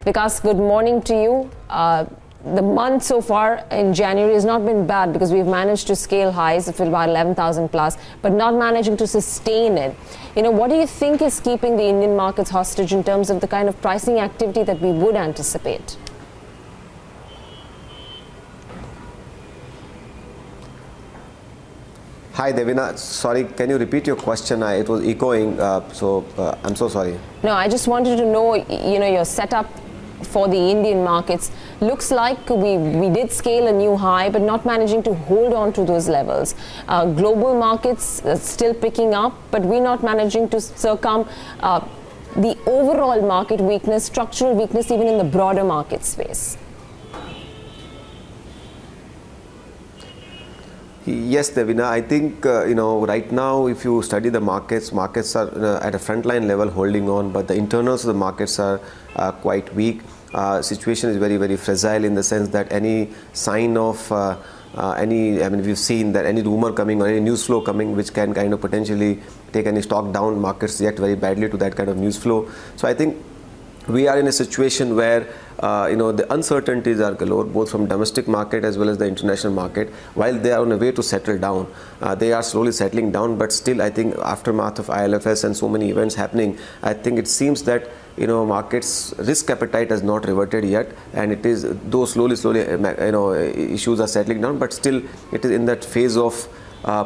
Vikas, good morning to you. The month so far in January has not been bad because we've managed to scale highs of about 11,000 plus, but not managing to sustain it. What do you think is keeping the Indian markets hostage in terms of the kind of pricing activity that we would anticipate? Hi Devina, sorry, can you repeat your question? It was echoing, so I'm so sorry. No, I just wanted to know, your setup for the Indian markets. Looks like we did scale a new high, but not managing to hold on to those levels. Global markets still picking up, but we're not managing to circum the overall market weakness, structural weakness even in the broader market space. Yes, Devina, I think, right now if you study the markets are at a frontline level holding on, but the internals of the markets are quite weak. Situation is very, very fragile in the sense that any sign of we've seen that any rumor coming or any news flow coming which can kind of potentially take any stock down, markets react very badly to that kind of news flow. So I think we are in a situation where the uncertainties are galore, both from domestic market as well as the international market. While they are on a way to settle down, they are slowly settling down, but still I think aftermath of ILFS and so many events happening, I think it seems that markets risk appetite has not reverted yet, and it is though slowly issues are settling down, but still it is in that phase of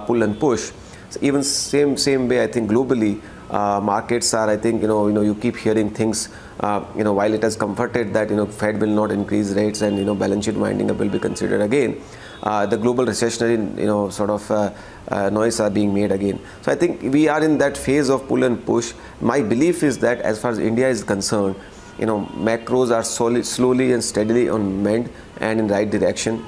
pull and push. So even same way I think globally markets are, I think you keep hearing things while it has comforted that Fed will not increase rates and balance sheet winding up will be considered again, the global recessionary noise are being made again. So I think we are in that phase of pull and push. My belief is that as far as India is concerned, macros are slowly and steadily on mend and in right direction.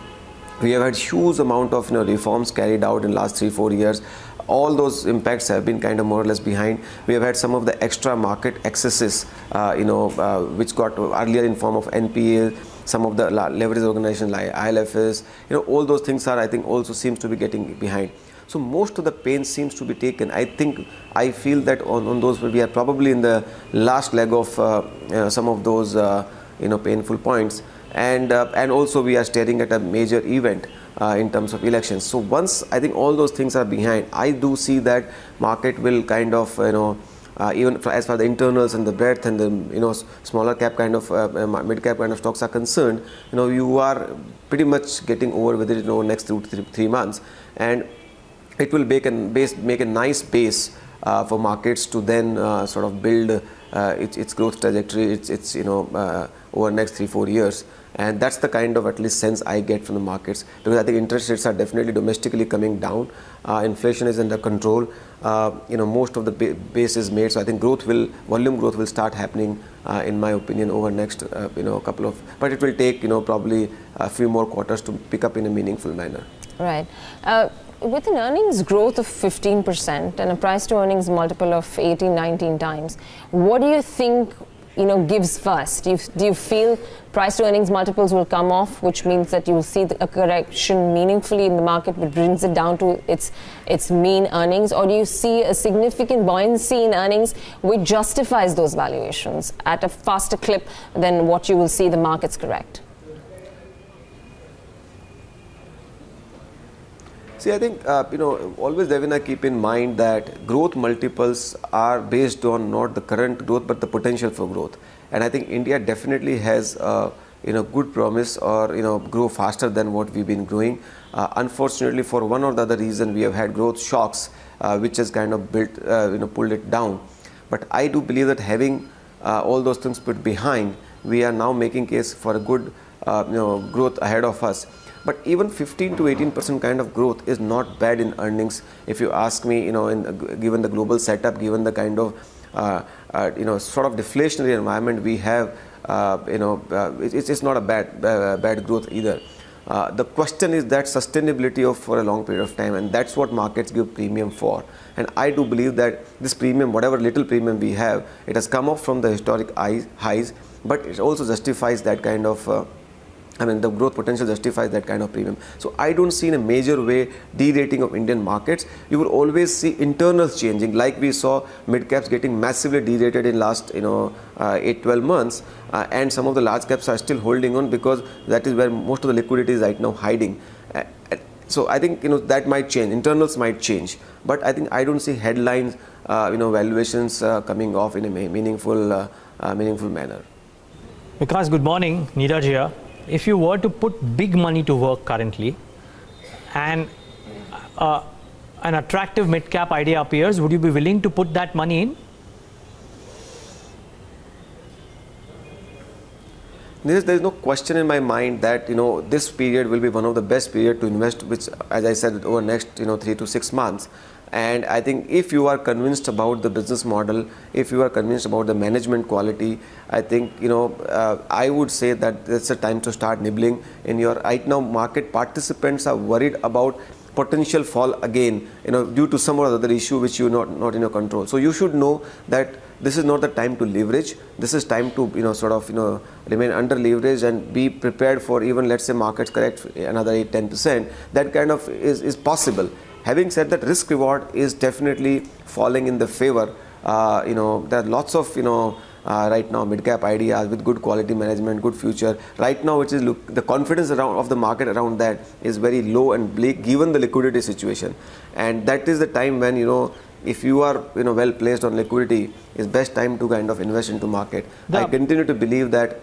We have had huge amount of reforms carried out in last 3-4 years. All those impacts have been kind of more or less behind. We have had some of the extra market excesses, which got earlier in form of NPA, some of the leverage organizations like ILFS, all those things are, I think, also seems to be getting behind. So most of the pain seems to be taken. I feel that on those we are probably in the last leg of some of those painful points, and also we are staring at a major event in terms of elections. So once I think all those things are behind, I do see that market will kind of even as far as the internals and the breadth and the smaller cap kind of mid cap kind of stocks are concerned, you are pretty much getting over with it next 2 to 3 months, and it will make a nice base for markets to then sort of build its growth trajectory, its over next 3-4 years. And that's the kind of at least sense I get from the markets, because I think interest rates are definitely domestically coming down. Inflation is under control. Most of the base is made. So I think volume growth will start happening, in my opinion, over next couple of. But it will take probably a few more quarters to pick up in a meaningful manner. Right. With an earnings growth of 15% and a price to earnings multiple of 18-19 times, what do you think gives first? Do you feel price to earnings multiples will come off, which means that you will see a correction meaningfully in the market, which brings it down to its mean earnings? Or do you see a significant buoyancy in earnings which justifies those valuations at a faster clip than what you will see the markets correct? See, I think, always, Devina, keep in mind that growth multiples are based on not the current growth, but the potential for growth. And I think India definitely has, good promise or, grow faster than what we've been growing. Unfortunately, for one or the other reason, we have had growth shocks, which has kind of pulled it down. But I do believe that having all those things put behind, we are now making case for a good, growth ahead of us. But even 15 to 18% kind of growth is not bad in earnings. If you ask me, given the global setup, given the kind of, sort of deflationary environment we have, it's not a bad growth either. The question is that sustainability for a long period of time, and that's what markets give premium for. And I do believe that this premium, whatever little premium we have, it has come off from the historic highs, but it also justifies that kind of I mean, the growth potential justifies that kind of premium. So I don't see in a major way de-rating of Indian markets. You will always see internals changing, like we saw mid caps getting massively de-rated in last 8-12 months, and some of the large caps are still holding on because that is where most of the liquidity is right now hiding. So I think that might change. Internals might change, but I think I don't see headlines, valuations coming off in a meaningful manner. Vikas, good morning. Neeraj here. If you were to put big money to work currently and an attractive mid-cap idea appears, would you be willing to put that money in? There is no question in my mind that this period will be one of the best period to invest, which, as I said, over next 3 to 6 months. And I think if you are convinced about the business model, if you are convinced about the management quality, I think I would say that it's a time to start nibbling in your. Right now, market participants are worried about potential fall again, due to some or other issue which you not in your control. So you should know that this is not the time to leverage. This is time to remain under leverage and be prepared for even, let's say, markets correct another 8-10%. That kind of is possible. Having said that, risk reward is definitely falling in the favor. There are lots of right now mid-cap ideas with good quality management, good future. Right now, which is the confidence of the market around that is very low and bleak given the liquidity situation. And that is the time when if you are well placed on liquidity, is best time to kind of invest into market. I continue to believe that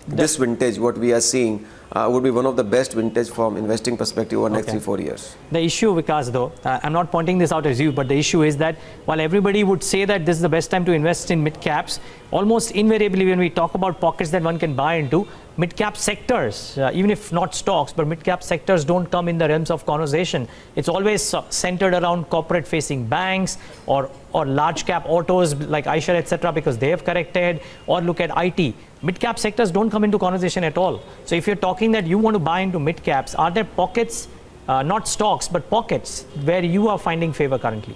this vintage, what we are seeing, would be one of the best vintage from investing perspective over next 3-4 years. The issue, Vikas, though, I'm not pointing this out as you, but the issue is that while everybody would say that this is the best time to invest in mid caps, almost invariably when we talk about pockets that one can buy into, mid cap sectors, even if not stocks, but mid cap sectors don't come in the realms of conversation. It's always centered around corporate facing banks or large cap autos like Eicher, etc., because they have corrected, or look at IT. Mid cap sectors don't come into conversation at all. So if you're talking that you want to buy into mid caps, are there pockets, not stocks, but pockets where you are finding favor currently?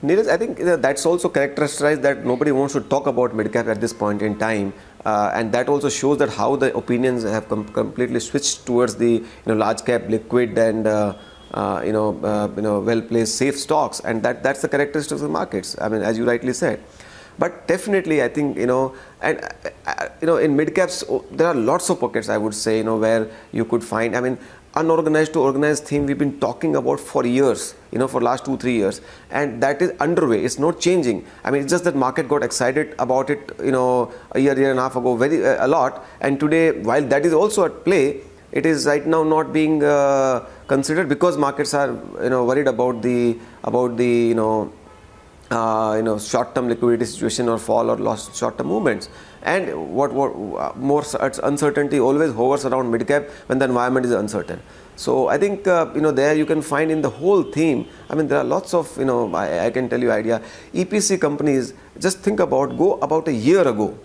Neeraj, I think that's also characterized that nobody wants to talk about mid-cap at this point in time, and that also shows that how the opinions have completely switched towards the large-cap, liquid, and well-placed, safe stocks, and that's the characteristics of the markets. I mean, as you rightly said. But definitely, I think in mid-caps there are lots of pockets. I would say where you could find. I mean, unorganized to organized theme we've been talking about for years, for last 2-3 years, and that is underway. It's not changing. I mean, it's just that market got excited about it, a year and a half ago, a lot, and today, while that is also at play, it is right now not being considered because markets are worried about the short-term liquidity situation or fall or loss short-term movements. And what more uncertainty always hovers around mid-cap when the environment is uncertain. So I think there you can find in the whole theme. I mean, there are lots of I can tell you idea. EPC companies, just think go about a year ago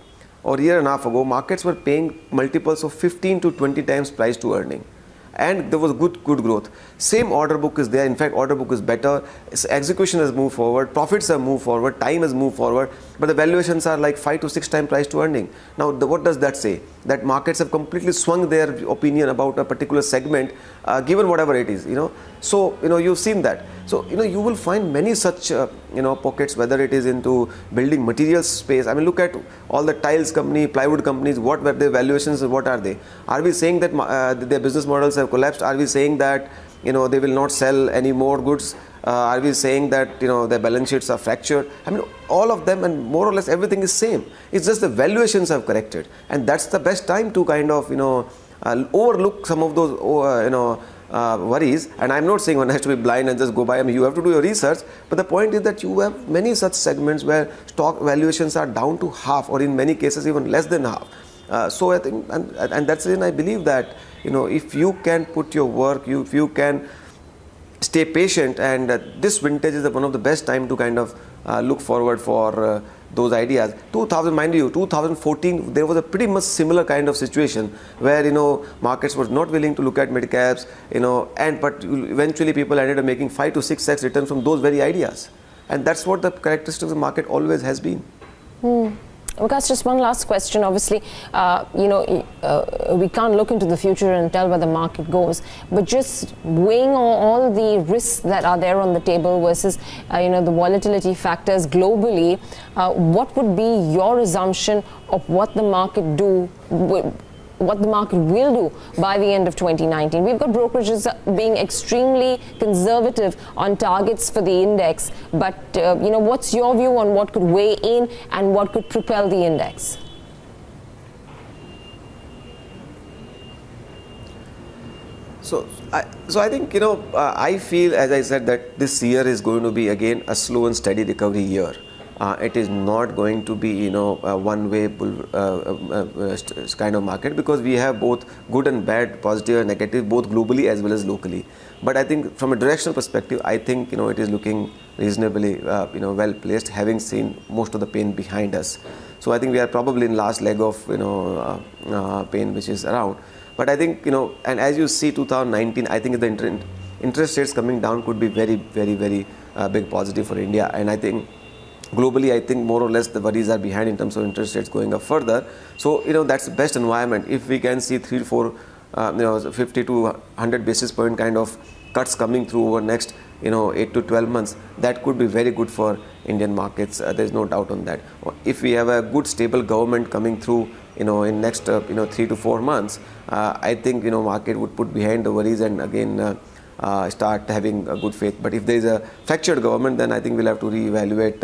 or year and a half ago, markets were paying multiples of 15 to 20 times price to earning. And there was good growth. Same order book is there. In fact, order book is better. Execution has moved forward. Profits have moved forward. Time has moved forward. But the valuations are like 5 to 6 times price to earning. Now, what does that say? That markets have completely swung their opinion about a particular segment, given whatever it is. So you've seen that. So you will find many such pockets, whether it is into building materials space. I mean, look at all the tiles company, plywood companies. What were their valuations? What are they? Are we saying that their business models have collapsed? Are we saying that they will not sell any more goods? Are we saying that their balance sheets are fractured? I mean, all of them, and more or less everything is same. It's just the valuations have corrected, and that's the best time to kind of overlook some of those worries. And I'm not saying one has to be blind and just go by. I mean, you have to do your research. But the point is that you have many such segments where stock valuations are down to half, or in many cases even less than half. So I think, and that's the reason I believe that if you can put your work, if you can stay patient, and this vintage is one of the best time to kind of look forward for those ideas. 2014, there was a pretty much similar kind of situation where markets were not willing to look at mid caps, but eventually people ended up making 5 to 6x returns from those very ideas, and that's what the characteristic of the market always has been. Vikas, just one last question. Obviously, we can't look into the future and tell where the market goes, but just weighing all the risks that are there on the table versus, the volatility factors globally, what would be your assumption of what the market will do by the end of 2019. We've got brokerages being extremely conservative on targets for the index, but what's your view on what could weigh in and what could propel the index? So I think, I feel, as I said, that this year is going to be again a slow and steady recovery year. It is not going to be, a one-way kind of market, because we have both good and bad, positive and negative, both globally as well as locally. But I think from a directional perspective, I think, it is looking reasonably, well placed, having seen most of the pain behind us. So I think we are probably in last leg of, pain which is around. But I think, and as you see 2019, I think the interest rates coming down could be very, very, very big positive for India. And I think globally, I think more or less the worries are behind in terms of interest rates going up further. So, that's the best environment. If we can see 3 to 4, 50 to 100 basis point kind of cuts coming through over next, 8 to 12 months, that could be very good for Indian markets. There's no doubt on that. If we have a good stable government coming through, in next, 3 to 4 months, I think, market would put behind the worries and again, start having a good faith. But if there is a fractured government, then I think we'll have to reevaluate,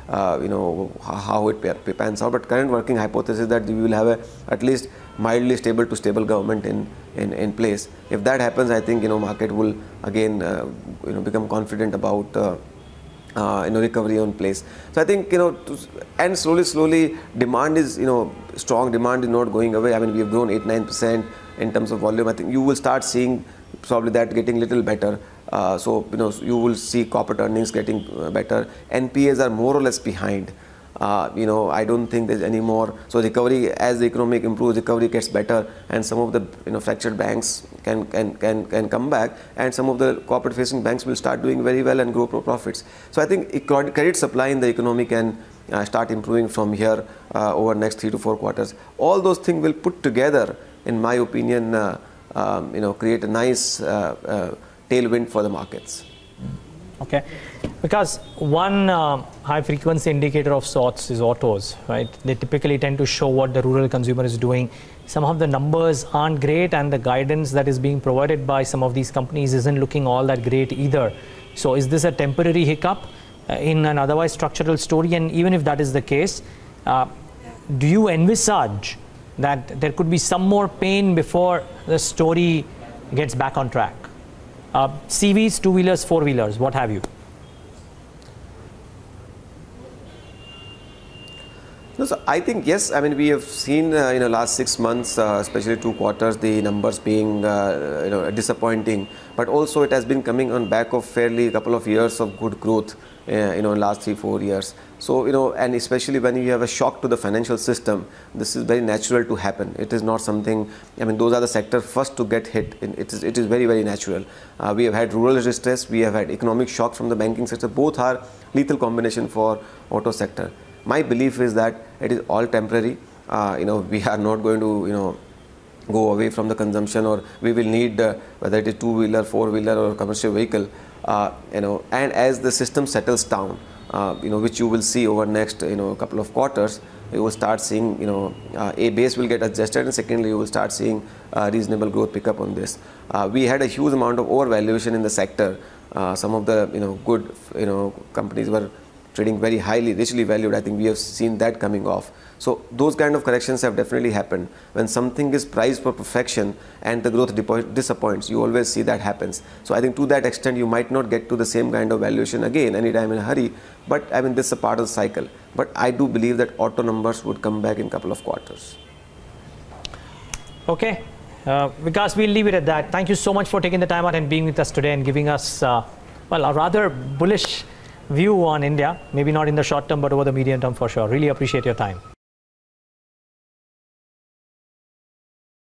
how it pans out. But current working hypothesis is that we will have at least mildly stable to stable government in place. If that happens, I think market will again become confident about recovery on place. So I think and slowly demand is strong. Demand is not going away. I mean, we have grown 8-9% in terms of volume. I think you will start seeing probably that getting little better. So you will see corporate earnings getting better. NPAs are more or less behind. I don't think there's any more. So recovery, as the economic improves, recovery gets better, and some of the fractured banks can come back, and some of the corporate facing banks will start doing very well and grow profits. So I think credit supply in the economy can start improving from here over next 3 to 4 quarters. All those things will put together, in my opinion, create a nice tailwind for the markets. Okay, because one high frequency indicator of sorts is autos, right? They typically tend to show what the rural consumer is doing. Some of the numbers aren't great, and the guidance that is being provided by some of these companies isn't looking all that great either. So is this a temporary hiccup in an otherwise structural story? And even if that is the case, do you envisage that there could be some more pain before the story gets back on track? CVs, two-wheelers, four-wheelers, what have you? No, so I think yes. I mean, we have seen last 6 months, especially 2 quarters, the numbers being disappointing. But also it has been coming on back of fairly couple of years of good growth. In last 3-4 years. So and especially when you have a shock to the financial system, this is very natural to happen. It is not something. I mean, those are the sectors first to get hit. It is very, very natural. We have had rural distress. We have had economic shock from the banking sector. Both are lethal combination for auto sector. My belief is that it is all temporary. We are not going to go away from the consumption, or we will need whether it is two-wheeler, four-wheeler, or commercial vehicle. And as the system settles down, which you will see over next couple of quarters, you will start seeing a base will get adjusted, and secondly you will start seeing reasonable growth pick up on this. We had a huge amount of overvaluation in the sector. Some of the good companies were trading very highly, richly valued. I think we have seen that coming off. So those kind of corrections have definitely happened. When something is priced for perfection and the growth disappoints, you always see that happens. So I think to that extent, you might not get to the same kind of valuation again anytime in a hurry. But I mean, this is a part of the cycle. But I do believe that auto numbers would come back in a couple of quarters. Okay. Vikas, we'll leave it at that. Thank you so much for taking the time out and being with us today and giving us, a rather bullish view on India. Maybe not in the short term, but over the medium term for sure. Really appreciate your time.